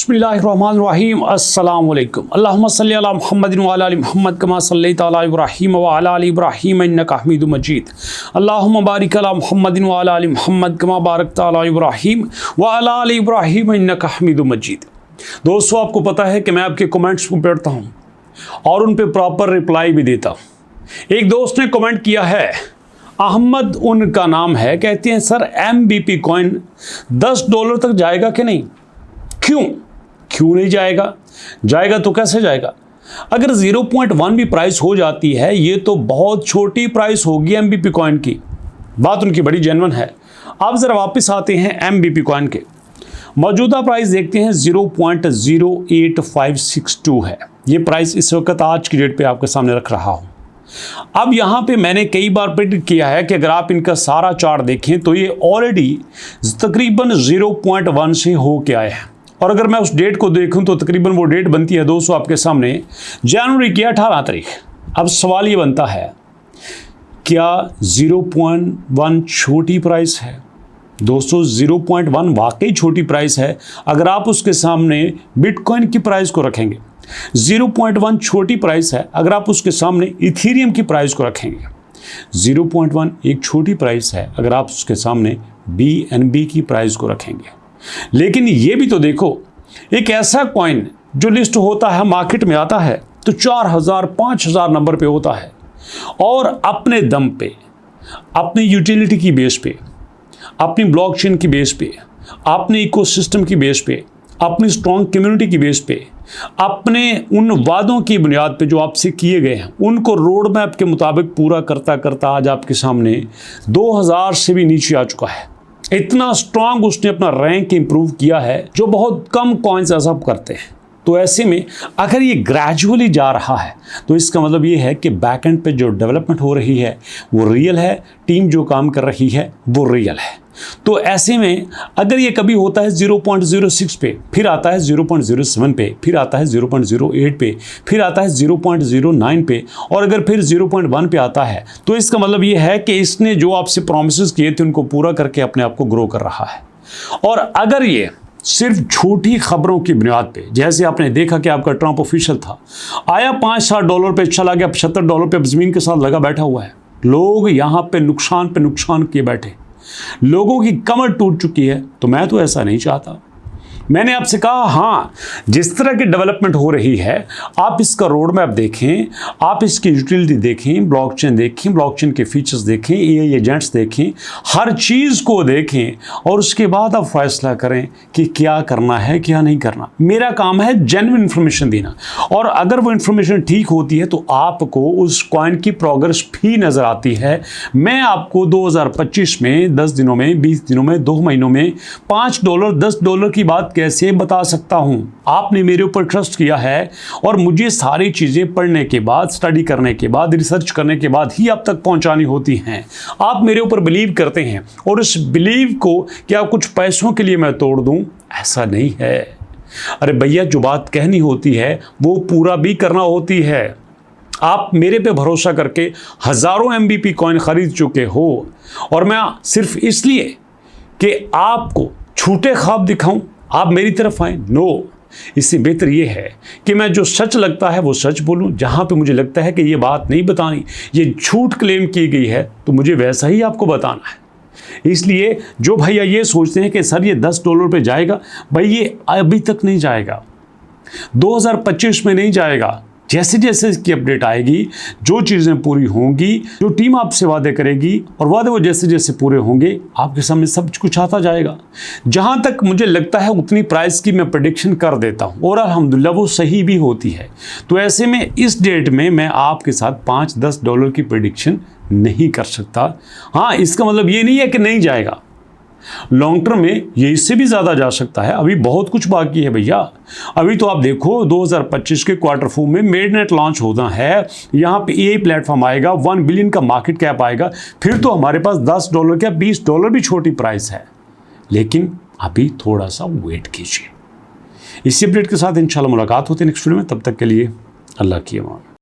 बिस्मिल्लाहिर्रहमानिर्रहीम अस्सलाम वालेकुम अल्लाहुम्मा सल्ली अला मुहम्मदिन व अला आलि मुहम्मद कमा सल्लैता अला इब्राहीम व अला आलि इब्राहीम इन्नका हमीदुम मजीद अल्लाहुम्मा बारिक अला मुहम्मदिन व अला आलि मुहम्मद कमा बारकता अला इब्राहीम व अला आलि इब्राहीम इन्नका हमीदुम मजीद। दोस्तों, आपको पता है कि मैं आपके कमेंट्स को पढ़ता हूँ और उन पर प्रॉपर रिप्लाई भी देता हूँ। एक दोस्त ने कमेंट किया है, अहमद उनका नाम है, कहते हैं सर MBP कॉइन $10 तक जाएगा कि नहीं? क्यों नहीं जाएगा? जाएगा तो कैसे जाएगा? अगर 0.1 भी प्राइस हो जाती है, ये तो बहुत छोटी प्राइस होगी MBP कॉइन की। बात उनकी बड़ी जेन्युइन है। आप ज़रा वापस आते हैं MBP कॉइन के मौजूदा प्राइस देखते हैं, 0.08562 है ये प्राइस इस वक्त आज की डेट पे आपके सामने रख रहा हूँ। अब यहाँ पे मैंने कई बार प्रेडिक्ट किया है कि अगर आप इनका सारा चार्ट देखें तो ये ऑलरेडी तकरीबन 0.1 से हो के आए हैं। और अगर मैं उस डेट को देखूं तो तकरीबन वो डेट बनती है दोस्तों आपके सामने जनवरी की 18 तारीख। अब सवाल ये बनता है, क्या 0.1 छोटी प्राइस है? दोस्तों 0.1 वाकई छोटी प्राइस है। अगर आप उसके सामने बिटकॉइन की प्राइस को रखेंगे, 0.1 छोटी प्राइस है। अगर आप उसके सामने इथेरियम की प्राइस को रखेंगे, 0.1 एक छोटी प्राइस है। अगर आप उसके सामने BNB की प्राइस को रखेंगे। लेकिन ये भी तो देखो, एक ऐसा कॉइन जो लिस्ट होता है, मार्केट में आता है तो 4000 5000 नंबर पे होता है और अपने दम पे, अपनी यूटिलिटी की बेस पे, अपनी ब्लॉकचेन की बेस पे, अपने इकोसिस्टम की बेस पे, अपनी स्ट्रॉन्ग कम्युनिटी की बेस पे, अपने उन वादों की बुनियाद पे जो आपसे किए गए हैं, उनको रोड मैप के मुताबिक पूरा करता करता आज आपके सामने 2000 से भी नीचे आ चुका है। इतना स्ट्रांग उसने अपना रैंक इंप्रूव किया है जो बहुत कम कॉइन्स ऐसा करते हैं। तो ऐसे में अगर ये ग्रेजुअली जा रहा है तो इसका मतलब ये है कि बैकएंड पे जो डेवलपमेंट हो रही है वो रियल है, टीम जो काम कर रही है वो रियल है। तो ऐसे में अगर ये कभी होता है 0.06 पे, फिर आता है 0.07 पे, फिर आता है 0.08 पे, फिर आता है 0.09 पे, और अगर फिर 0.1 पे आता है तो इसका मतलब ये है कि इसने जो आपसे प्रॉमिसेस किए थे उनको पूरा करके अपने आप को ग्रो कर रहा है। और अगर ये सिर्फ झूठी खबरों की बुनियाद पे, जैसे आपने देखा कि आपका ट्रंप ऑफिशियल था, आया $5-7 पे, चला गया $75 पे, अब ज़मीन के साथ लगा बैठा हुआ है। लोग यहाँ पे नुकसान किए बैठे, लोगों की कमर टूट चुकी है। तो मैं तो ऐसा नहीं चाहता। मैंने आपसे कहा, हाँ, जिस तरह की डेवलपमेंट हो रही है आप इसका रोड मैप देखें, आप इसकी यूटिलिटी देखें, ब्लॉकचेन देखें, ब्लॉकचेन के फीचर्स देखें, AI एजेंट्स देखें, हर चीज़ को देखें और उसके बाद आप फैसला करें कि क्या करना है क्या नहीं करना। मेरा काम है जेन्युइन इन्फॉर्मेशन देना, और अगर वो इन्फॉर्मेशन ठीक होती है तो आपको उस कॉइन की प्रोग्रेस भी नज़र आती है। मैं आपको 2025 में 10 दिनों में, 20 दिनों में, 2 महीनों में $5 $10 की बात कैसे बता सकता हूं? आपने मेरे ऊपर ट्रस्ट किया है और मुझे सारी चीजें पढ़ने के बाद, स्टडी करने के बाद, रिसर्च करने के बाद ही आप तक पहुंचानी होती हैं। आप मेरे ऊपर बिलीव करते हैं और इस बिलीव को क्या कुछ पैसों के लिए मैं तोड़ दूं? ऐसा नहीं है। अरे भैया, जो बात कहनी होती है वो पूरा भी करना होती है। आप मेरे पे भरोसा करके हजारों MBP कॉइन खरीद चुके हो और मैं सिर्फ इसलिए कि आपको झूठे ख्वाब दिखाऊं आप मेरी तरफ आए? नो। इससे बेहतर ये है कि मैं जो सच लगता है वो सच बोलूं। जहां पे मुझे लगता है कि ये बात नहीं बतानी, ये झूठ क्लेम की गई है, तो मुझे वैसा ही आपको बताना है। इसलिए जो भैया ये सोचते हैं कि सर ये $10 पे जाएगा, भाई ये अभी तक नहीं जाएगा, 2025 में नहीं जाएगा। जैसे जैसे इसकी अपडेट आएगी, जो चीज़ें पूरी होंगी, जो टीम आपसे वादे करेगी और वादे वो जैसे जैसे पूरे होंगे आपके सामने सब कुछ आता जाएगा। जहां तक मुझे लगता है उतनी प्राइस की मैं प्रेडिक्शन कर देता हूं और अल्हम्दुलिल्लाह वो सही भी होती है। तो ऐसे में इस डेट में मैं आपके साथ $5-10 की प्रेडिक्शन नहीं कर सकता। हाँ, इसका मतलब ये नहीं है कि नहीं जाएगा। लॉन्ग टर्म में ये इससे भी ज़्यादा जा सकता है। अभी बहुत कुछ बाकी है भैया। अभी तो आप देखो 2025 के क्वार्टर 4 में मेडनेट लॉन्च होना है, यहाँ पे AI प्लेटफॉर्म आएगा, 1 बिलियन का मार्केट कैप आएगा। फिर तो हमारे पास $10 क्या $20 भी छोटी प्राइस है। लेकिन अभी थोड़ा सा वेट कीजिए। इसी अपडेट के साथ इंशाल्लाह मुलाकात होती है नेक्स्ट वीडियो में। तब तक के लिए अल्लाह की अमान।